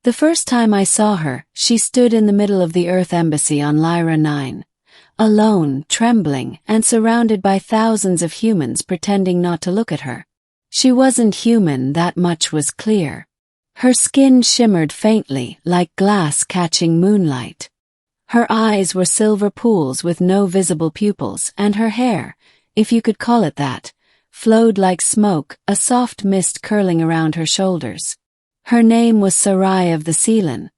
The first time I saw her, she stood in the middle of the Earth Embassy on Lyra 9. Alone, trembling, and surrounded by thousands of humans pretending not to look at her. She wasn't human, that much was clear. Her skin shimmered faintly, like glass catching moonlight. Her eyes were silver pools with no visible pupils, and her hair, if you could call it that, flowed like smoke, a soft mist curling around her shoulders. Her name was Sarai of the Sealan,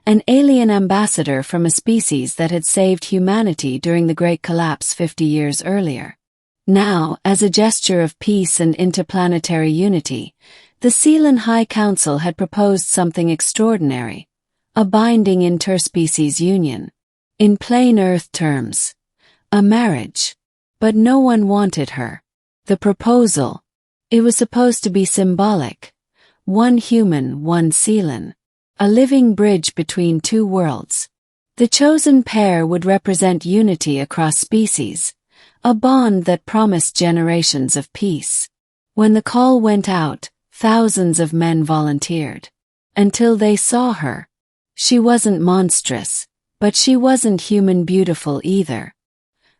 an alien ambassador from a species that had saved humanity during the Great Collapse 50 years earlier. Now, as a gesture of peace and interplanetary unity, the Sealan High Council had proposed something extraordinary, a binding interspecies union. In plain Earth terms, a marriage. But no one wanted her. The proposal, it was supposed to be symbolic. One human, one Sealan. A living bridge between two worlds. The chosen pair would represent unity across species, a bond that promised generations of peace. When the call went out, thousands of men volunteered. Until they saw her. She wasn't monstrous, but she wasn't human beautiful either.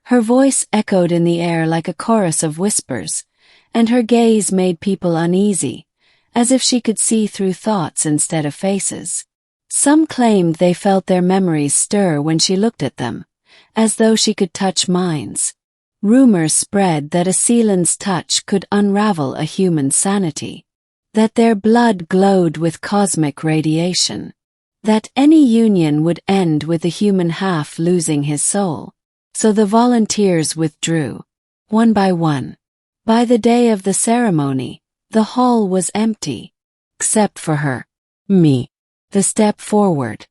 Her voice echoed in the air like a chorus of whispers, and her gaze made people uneasy, as if she could see through thoughts instead of faces. Some claimed they felt their memories stir when she looked at them, as though she could touch minds. Rumors spread that a Sealan's touch could unravel a human's sanity, that their blood glowed with cosmic radiation, that any union would end with the human half losing his soul. So the volunteers withdrew, one by one. By the day of the ceremony, the hall was empty, except for her, me, the step forward.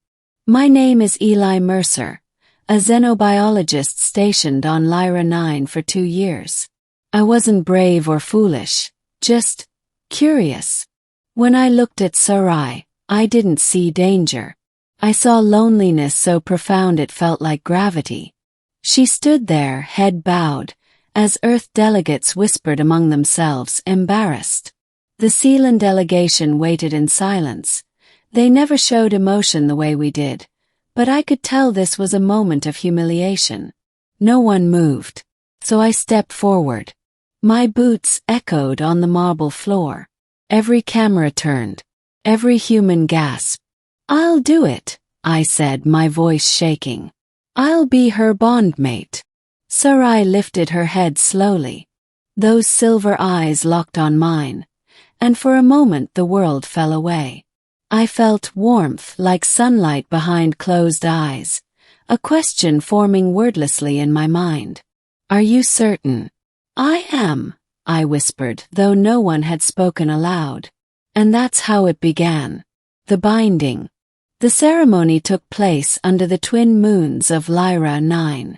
My name is Eli Mercer, a xenobiologist stationed on Lyra 9 for 2 years. I wasn't brave or foolish, just curious. When I looked at Sarai, I didn't see danger. I saw loneliness so profound it felt like gravity. She stood there, head bowed, as Earth delegates whispered among themselves, embarrassed. The Sealan delegation waited in silence. They never showed emotion the way we did, but I could tell this was a moment of humiliation. No one moved, so I stepped forward. My boots echoed on the marble floor. Every camera turned. Every human gasped. "I'll do it," I said, my voice shaking. "I'll be her bondmate." Sarai lifted her head slowly. Those silver eyes locked on mine, and for a moment the world fell away. I felt warmth like sunlight behind closed eyes, a question forming wordlessly in my mind. "Are you certain?" "I am," I whispered, though no one had spoken aloud. And that's how it began. The binding. The ceremony took place under the twin moons of Lyra 9.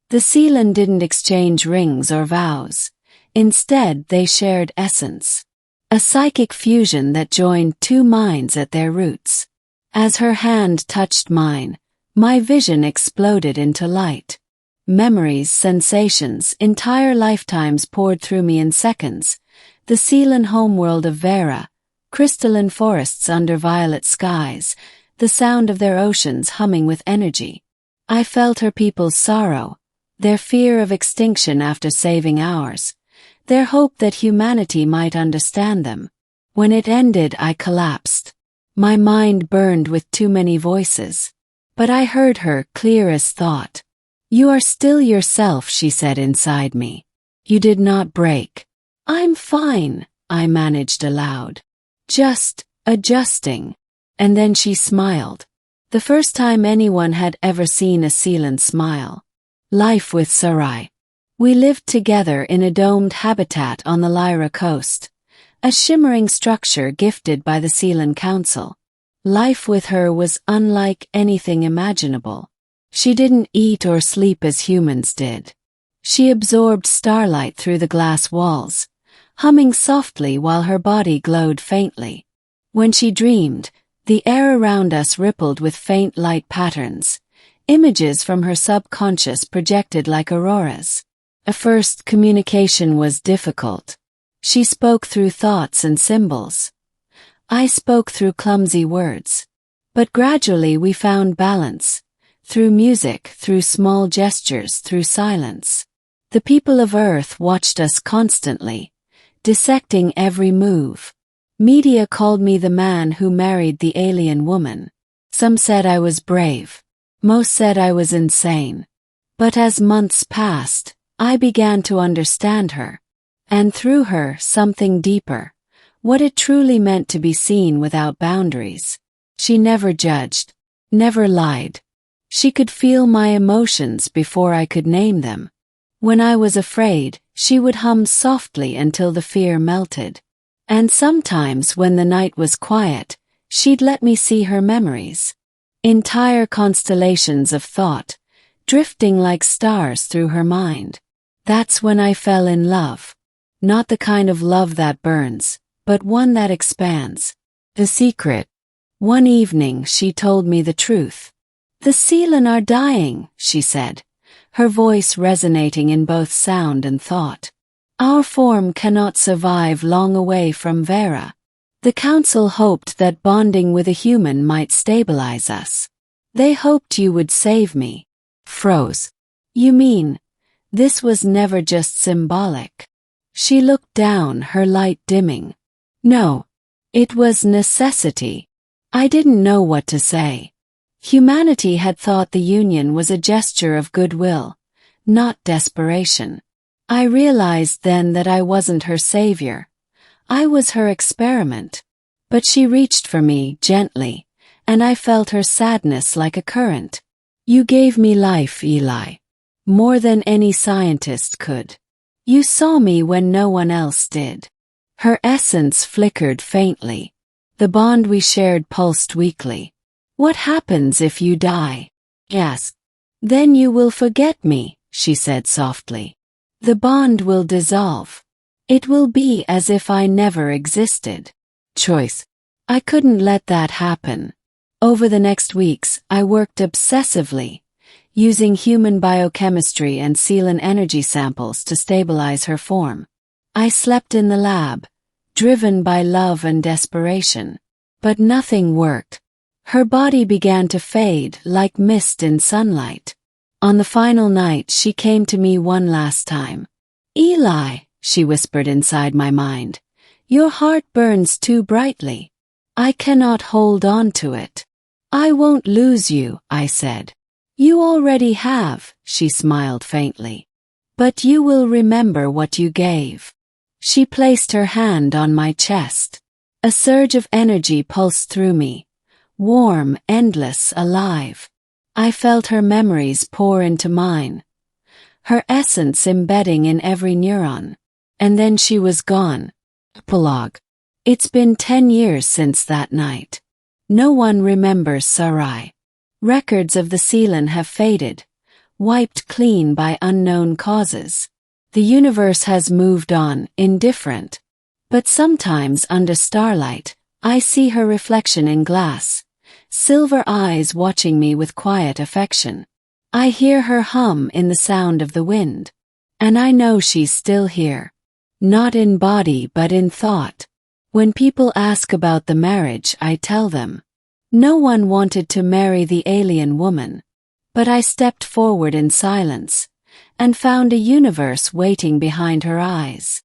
The Sealan didn't exchange rings or vows. Instead, they shared essence. A psychic fusion that joined two minds at their roots. As her hand touched mine, my vision exploded into light. Memories, sensations, entire lifetimes poured through me in seconds. The Sealan homeworld of Vera, crystalline forests under violet skies, the sound of their oceans humming with energy. I felt her people's sorrow, their fear of extinction after saving ours, their hope that humanity might understand them. When it ended, I collapsed. My mind burned with too many voices. But I heard her, clear as thought. "You are still yourself," she said inside me. "You did not break." "I'm fine," I managed aloud. "Just adjusting." And then she smiled. The first time anyone had ever seen a Sealan smile. Life with Sarai. We lived together in a domed habitat on the Lyra coast, a shimmering structure gifted by the Sealan Council. Life with her was unlike anything imaginable. She didn't eat or sleep as humans did. She absorbed starlight through the glass walls, humming softly while her body glowed faintly. When she dreamed, the air around us rippled with faint light patterns, images from her subconscious projected like auroras. At first, communication was difficult. She spoke through thoughts and symbols. I spoke through clumsy words. But gradually we found balance. Through music, through small gestures, through silence. The people of Earth watched us constantly, dissecting every move. Media called me the man who married the alien woman. Some said I was brave. Most said I was insane. But as months passed, I began to understand her. And through her, something deeper. What it truly meant to be seen without boundaries. She never judged. Never lied. She could feel my emotions before I could name them. When I was afraid, she would hum softly until the fear melted. And sometimes when the night was quiet, she'd let me see her memories. Entire constellations of thought, drifting like stars through her mind. That's when I fell in love. Not the kind of love that burns, but one that expands. The secret. One evening she told me the truth. The Seelen are dying, she said, her voice resonating in both sound and thought. Our form cannot survive long away from Vera. The council hoped that bonding with a human might stabilize us. They hoped you would save me. Froze. You mean, this was never just symbolic? She looked down, her light dimming. No. It was necessity. I didn't know what to say. Humanity had thought the union was a gesture of goodwill, not desperation. I realized then that I wasn't her savior. I was her experiment. But she reached for me gently, and I felt her sadness like a current. You gave me life, Eli. More than any scientist could. You saw me when no one else did. Her essence flickered faintly. The bond we shared pulsed weakly. What happens if you die? Yes. Then you will forget me, she said softly. The bond will dissolve. It will be as if I never existed. Choice. I couldn't let that happen. Over the next weeks, I worked obsessively, using human biochemistry and Seelen energy samples to stabilize her form. I slept in the lab, driven by love and desperation. But nothing worked. Her body began to fade like mist in sunlight. On the final night, she came to me one last time. Eli, she whispered inside my mind, your heart burns too brightly. I cannot hold on to it. I won't lose you, I said. You already have, she smiled faintly. But you will remember what you gave. She placed her hand on my chest. A surge of energy pulsed through me. Warm, endless, alive. I felt her memories pour into mine. Her essence embedding in every neuron. And then she was gone. Epilogue. It's been 10 years since that night. No one remembers Sarai. Records of the Seelen have faded, wiped clean by unknown causes. The universe has moved on, indifferent. But sometimes under starlight, I see her reflection in glass, silver eyes watching me with quiet affection. I hear her hum in the sound of the wind. And I know she's still here. Not in body but in thought. When people ask about the marriage, I tell them. No one wanted to marry the alien woman. But I stepped forward in silence, and found a universe waiting behind her eyes.